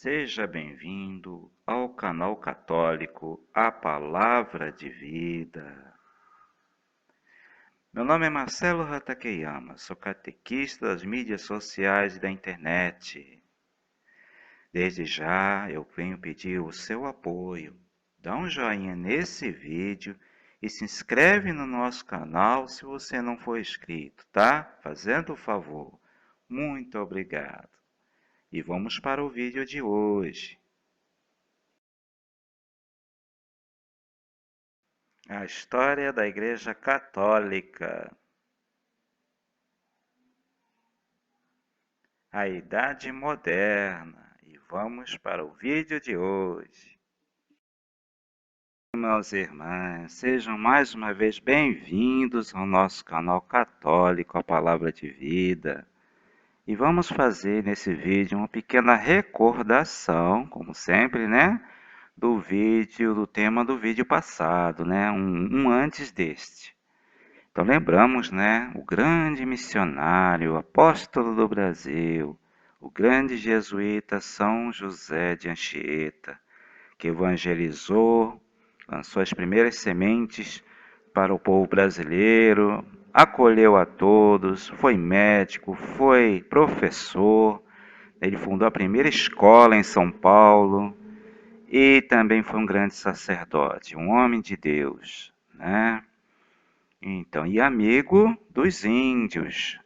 Seja bem-vindo ao canal católico A Palavra de Vida. Meu nome é Marcelo Hatakeyama, sou catequista das mídias sociais e da internet. Desde já eu venho pedir o seu apoio. Dá um joinha nesse vídeo e se inscreve no nosso canal se você não for inscrito, tá? Fazendo o favor. Muito obrigado. E vamos para o vídeo de hoje. A história da Igreja Católica. A Idade Moderna. E vamos para o vídeo de hoje. Meus irmãos, sejam mais uma vez bem-vindos ao nosso canal católico, a Palavra de Vida. E vamos fazer nesse vídeo uma pequena recordação, como sempre, né? Do tema do vídeo passado, né? Um antes deste. Então lembramos, né, o grande missionário, apóstolo do Brasil, o grande jesuíta São José de Anchieta, que evangelizou, lançou as primeiras sementes para o povo brasileiro, acolheu a todos, foi médico, foi professor, ele fundou a primeira escola em São Paulo e também foi um grande sacerdote, um homem de Deus, né? Então, e amigo dos índios.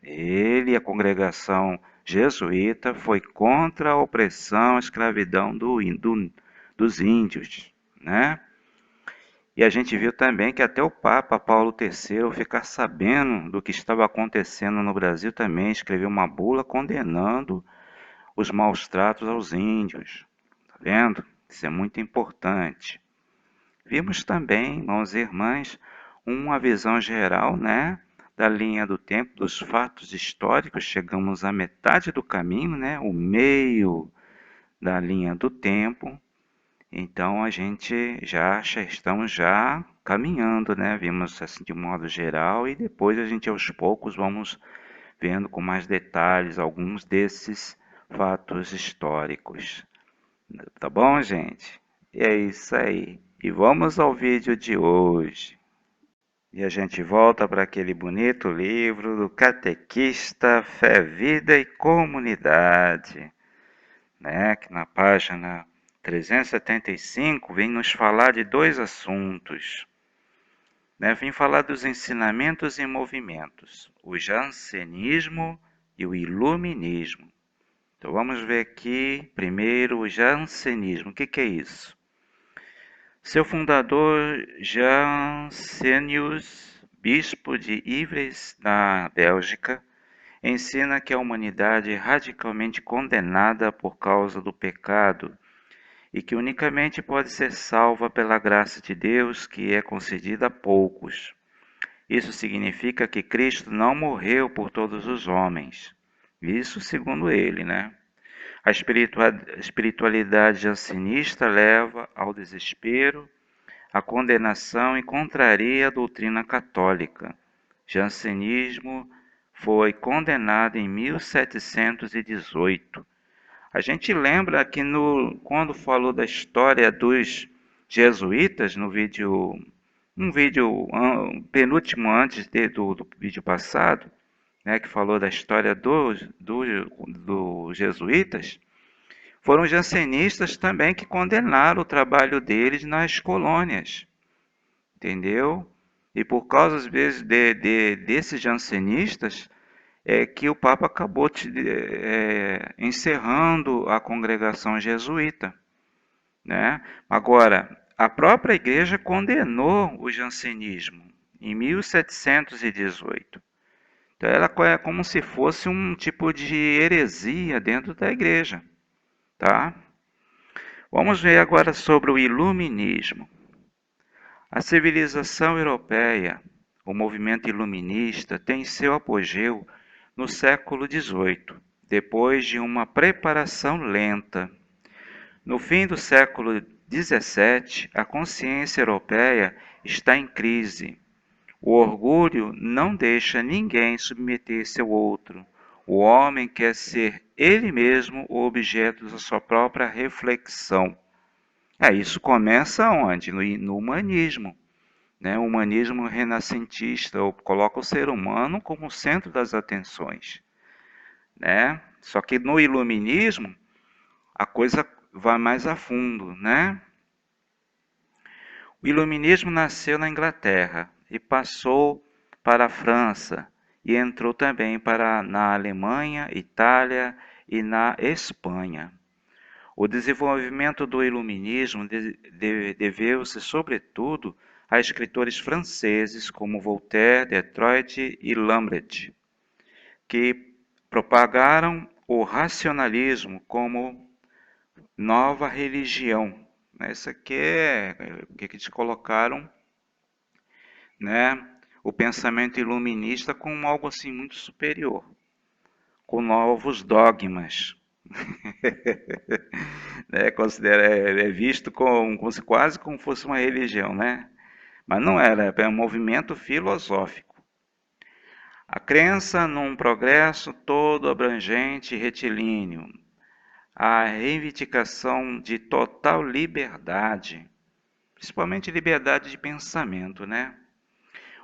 Ele e a congregação jesuíta foi contra a opressão, a escravidão dos índios, né? E a gente viu também que até o Papa Paulo III, ficar sabendo do que estava acontecendo no Brasil, também escreveu uma bula condenando os maus tratos aos índios. Tá vendo? Isso é muito importante. Vimos também, irmãos e irmãs, uma visão geral, né, da linha do tempo, dos fatos históricos. Chegamos à metade do caminho, né, o meio da linha do tempo. Então a gente já estamos já caminhando, né? Vimos assim de modo geral e depois a gente aos poucos vamos vendo com mais detalhes alguns desses fatos históricos. Tá bom, gente? E é isso aí. E vamos ao vídeo de hoje. E a gente volta para aquele bonito livro do Catequista Fé, Vida e Comunidade, né? Que na página 375 vem nos falar de dois assuntos, né? Vem falar dos ensinamentos e movimentos, o jansenismo e o iluminismo. Então vamos ver aqui primeiro o jansenismo. O que é isso? Seu fundador, Jansenius, bispo de Yves, na Bélgica, ensina que a humanidade é radicalmente condenada por causa do pecado e que unicamente pode ser salva pela graça de Deus, que é concedida a poucos. Isso significa que Cristo não morreu por todos os homens. Isso segundo ele, né? A espiritualidade jansenista leva ao desespero, à condenação e contraria a doutrina católica. Jansenismo foi condenado em 1718. A gente lembra que quando falou da história dos jesuítas, no vídeo, um vídeo penúltimo antes do vídeo passado, né, que falou da história dos jesuítas, foram os jansenistas também que condenaram o trabalho deles nas colônias, entendeu? E por causa, às vezes, desses jansenistas, é que o Papa acabou encerrando a congregação jesuíta, né? Agora, a própria igreja condenou o jansenismo em 1718. Então, ela é como se fosse um tipo de heresia dentro da igreja, tá? Vamos ver agora sobre o iluminismo. A civilização europeia, o movimento iluminista, tem seu apogeu no século XVIII, depois de uma preparação lenta. No fim do século XVII, a consciência europeia está em crise. O orgulho não deixa ninguém submeter-se ao outro. O homem quer ser ele mesmo o objeto da sua própria reflexão. Isso começa onde? No humanismo, né? O humanismo renascentista coloca o ser humano como centro das atenções, né? Só que no iluminismo a coisa vai mais a fundo, né? O iluminismo nasceu na Inglaterra e passou para a França e entrou também na Alemanha, Itália e na Espanha. O desenvolvimento do iluminismo deveu-se, sobretudo, a escritores franceses como Voltaire, Detroit e Lambert, que propagaram o racionalismo como nova religião. Isso aqui é o que eles colocaram, né, o pensamento iluminista como algo assim muito superior, com novos dogmas. Né, é visto como se quase como fosse uma religião, né? Mas não era, é um movimento filosófico. A crença num progresso todo abrangente e retilíneo, a reivindicação de total liberdade, principalmente liberdade de pensamento, né?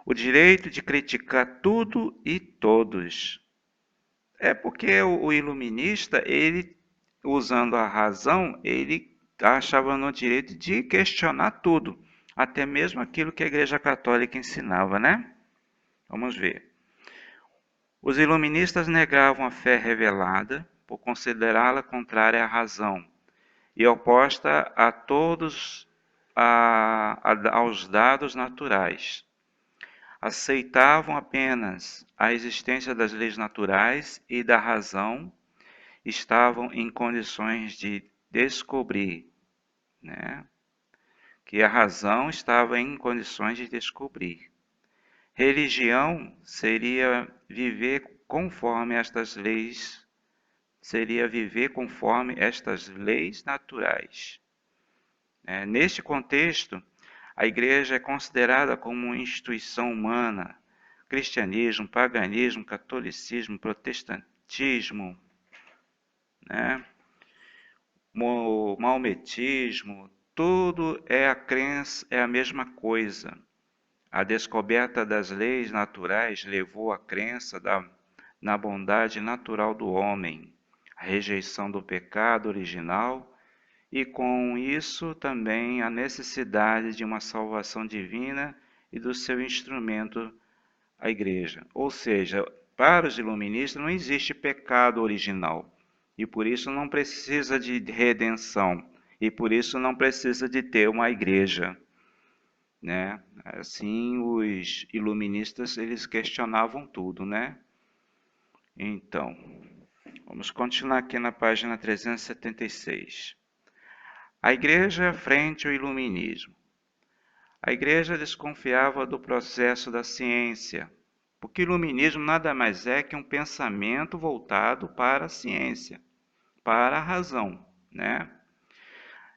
O direito de criticar tudo e todos. É porque o iluminista, ele, usando a razão, ele achava no direito de questionar tudo, até mesmo aquilo que a Igreja Católica ensinava, né? Vamos ver. Os iluministas negavam a fé revelada por considerá-la contrária à razão e oposta a todos aos dados naturais. Aceitavam apenas a existência das leis naturais e da razão, estavam em condições de descobrir, né? Que a razão estava em condições de descobrir. Religião seria viver conforme estas leis, seria viver conforme estas leis naturais. Neste contexto, a Igreja é considerada como uma instituição humana. Cristianismo, paganismo, catolicismo, protestantismo, né? Maometismo, tudo é a crença, é a mesma coisa. A descoberta das leis naturais levou à crença na bondade natural do homem, a rejeição do pecado original e, com isso, também a necessidade de uma salvação divina e do seu instrumento, a Igreja. Ou seja, para os iluministas não existe pecado original e por isso não precisa de redenção e por isso não precisa de ter uma igreja, né? Assim, os iluministas eles questionavam tudo, né? Então, vamos continuar aqui na página 376. A igreja frente ao iluminismo. A igreja desconfiava do processo da ciência, porque o iluminismo nada mais é que um pensamento voltado para a ciência, para a razão, né?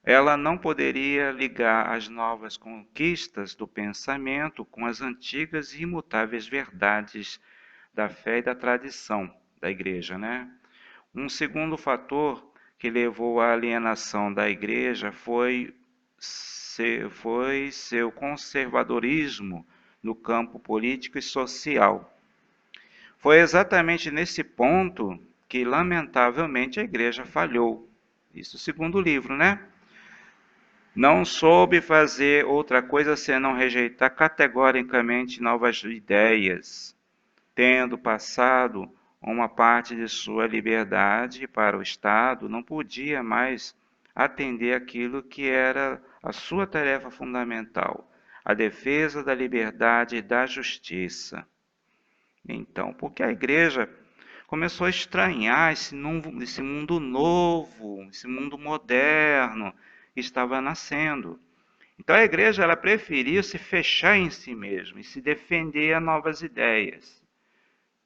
Ela não poderia ligar as novas conquistas do pensamento com as antigas e imutáveis verdades da fé e da tradição da igreja, né? Um segundo fator que levou à alienação da igreja foi seu conservadorismo no campo político e social. Foi exatamente nesse ponto que, lamentavelmente, a igreja falhou. Isso segundo o livro, né? Não soube fazer outra coisa senão rejeitar categoricamente novas ideias, tendo passado uma parte de sua liberdade para o Estado, não podia mais atender aquilo que era a sua tarefa fundamental, a defesa da liberdade e da justiça. Então, porque a igreja começou a estranhar esse mundo novo, esse mundo moderno que estava nascendo. Então a igreja ela preferia se fechar em si mesma e se defender a novas ideias.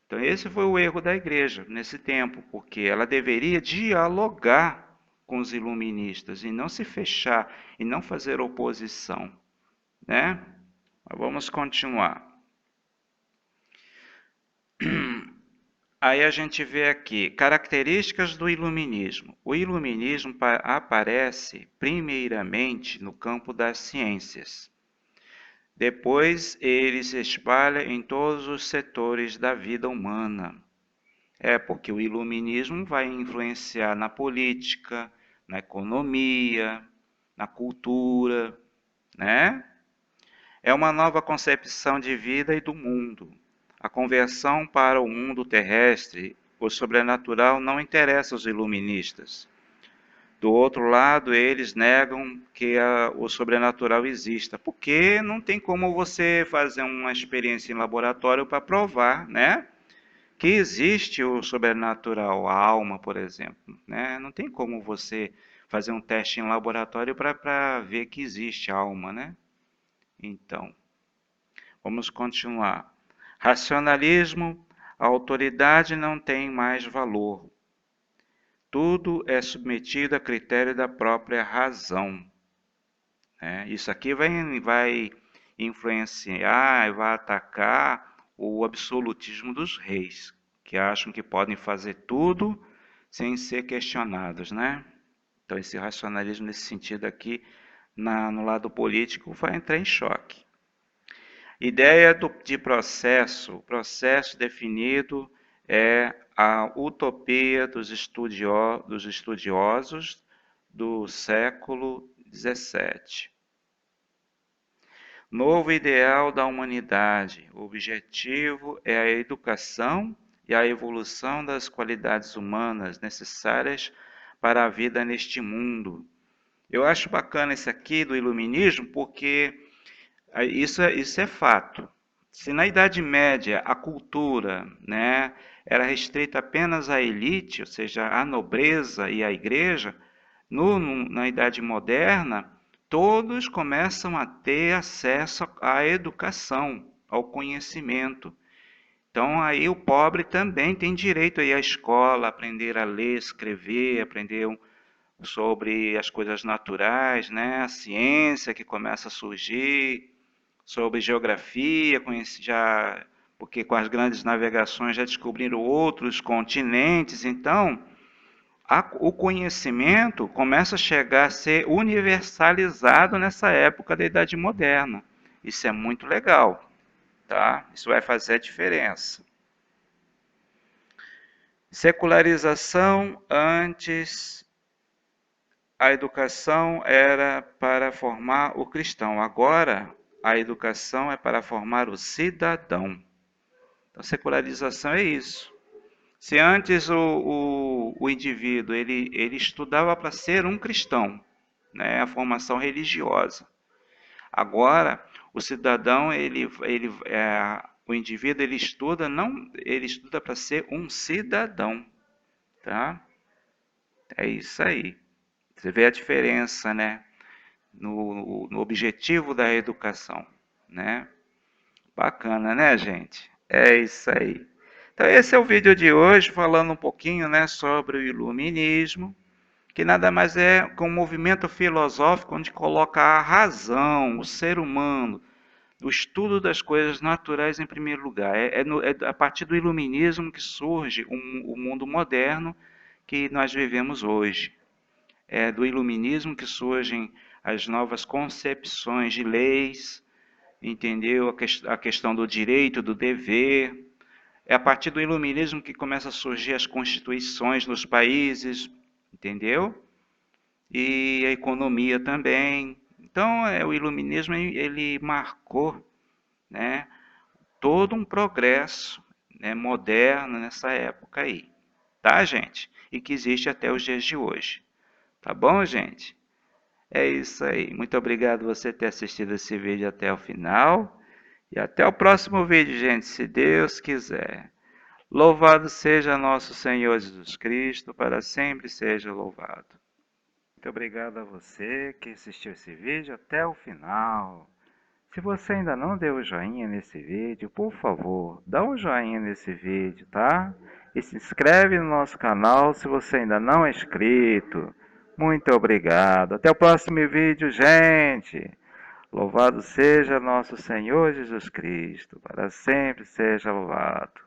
Então esse foi o erro da igreja nesse tempo, porque ela deveria dialogar com os iluministas e não se fechar e não fazer oposição, né? Mas vamos continuar. Aí a gente vê aqui características do iluminismo. O iluminismo aparece primeiramente no campo das ciências. Depois ele se espalha em todos os setores da vida humana. Porque o iluminismo vai influenciar na política, na economia, na cultura, né? É uma nova concepção de vida e do mundo. A conversão para o mundo terrestre, o sobrenatural, não interessa aos iluministas. Do outro lado, eles negam que o sobrenatural exista, porque não tem como você fazer uma experiência em laboratório para provar, né, que existe o sobrenatural, a alma, por exemplo, né? Não tem como você fazer um teste em laboratório para ver que existe alma, né? Então, vamos continuar. Racionalismo, a autoridade não tem mais valor. Tudo é submetido a critério da própria razão. Isso aqui vai influenciar e vai atacar o absolutismo dos reis, que acham que podem fazer tudo sem ser questionados, né? Então, esse racionalismo nesse sentido aqui, no lado político, vai entrar em choque. Ideia de processo. O processo definido é a utopia dos estudiosos do século XVII. Novo ideal da humanidade. O objetivo é a educação e a evolução das qualidades humanas necessárias para a vida neste mundo. Eu acho bacana isso aqui do iluminismo porque isso é fato. Se na Idade Média a cultura, né, era restrita apenas à elite, ou seja, à nobreza e à igreja, na Idade Moderna, todos começam a ter acesso à educação, ao conhecimento. Então aí o pobre também tem direito a ir à escola, aprender a ler, escrever, aprender sobre as coisas naturais, né? A ciência que começa a surgir, sobre geografia, porque com as grandes navegações já descobriram outros continentes, então o conhecimento começa a chegar a ser universalizado nessa época da Idade Moderna. Isso é muito legal, tá? Isso vai fazer a diferença. Secularização antes a educação era para formar o cristão, agora a educação é para formar o cidadão. Então, secularização é isso. Se antes o indivíduo ele estudava para ser um cristão, né, a formação religiosa. Agora, o cidadão, o indivíduo ele estuda para ser um cidadão, tá? É isso aí. Você vê a diferença, né, no objetivo da educação, né? Bacana, né, gente? É isso aí. Então, esse é o vídeo de hoje, falando um pouquinho, né, sobre o iluminismo, que nada mais é que um movimento filosófico onde coloca a razão, o ser humano, o estudo das coisas naturais em primeiro lugar. É a partir do iluminismo que surge o mundo moderno que nós vivemos hoje. É do iluminismo que surgem as novas concepções de leis, entendeu? A questão do direito, do dever. É a partir do iluminismo que começam a surgir as constituições nos países, entendeu? E a economia também. Então, o iluminismo ele marcou, né, todo um progresso, né, moderno nessa época aí, tá, gente? E que existe até os dias de hoje. Tá bom, gente? É isso aí. Muito obrigado por você ter assistido esse vídeo até o final. E até o próximo vídeo, gente, se Deus quiser. Louvado seja nosso Senhor Jesus Cristo, para sempre seja louvado. Muito obrigado a você que assistiu esse vídeo até o final. Se você ainda não deu o joinha nesse vídeo, por favor, dá um joinha nesse vídeo, tá? E se inscreve no nosso canal se você ainda não é inscrito. Muito obrigado. Até o próximo vídeo, gente. Louvado seja nosso Senhor Jesus Cristo, para sempre seja louvado.